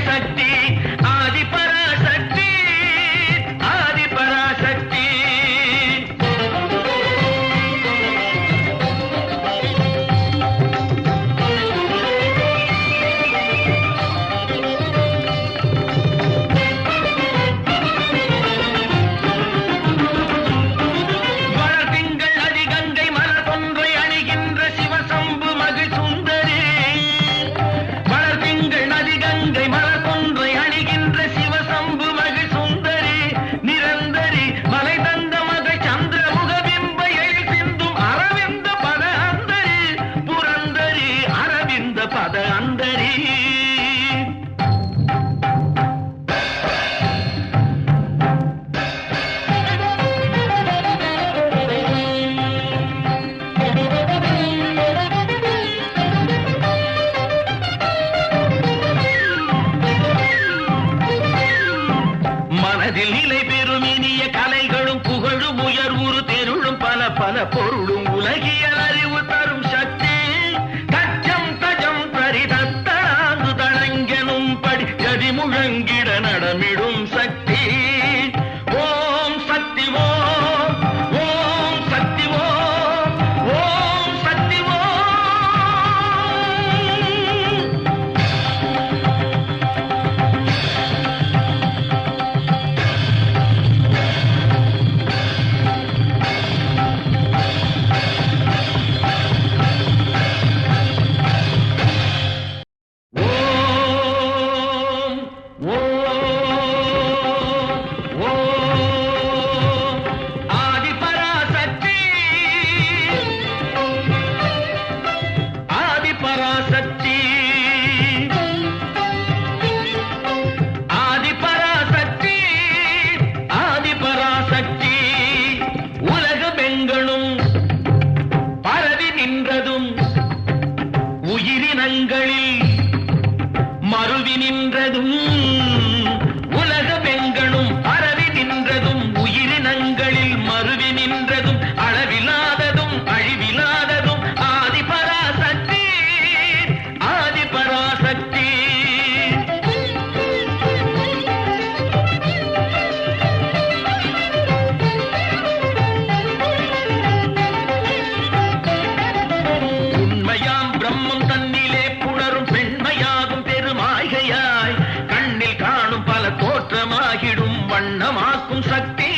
சக்தி ஆதிபராசக்தி ஆதிபராசக்தி. மனதில் நிலை பெறும் இனிய கலைகளும் புகழும் உயர்வுறு தெருளும் பல பல பொருளும் உலகியல் அறிவு தரும் சக்தி. கச்சம் தஜம் தரிதத்தனாந்து தடங்கெனும் படி கதி முழங்கிட நடமிடும் சக்தி. ஓம் சக்தி ஓம் ஓம் சக்தி ஓம் ஓம் சக்தி ஓம். மருவி நின்றதும் உலக பெண்களும் பரவி நின்றதும் உயிரினங்களில் மருவி நின்றதும் அளவிலாததும் அழிவிலாததும் ஆதிபராசக்தி ஆதிபராசக்தி. உண்மையாம் பிரம்மம் தன்னிலே புணரும் பெண்மையாகும் பெருமாய்கையாய் கண்ணில் காணும் பல தோற்றமாகிடும் வண்ணமாக்கும் சக்தி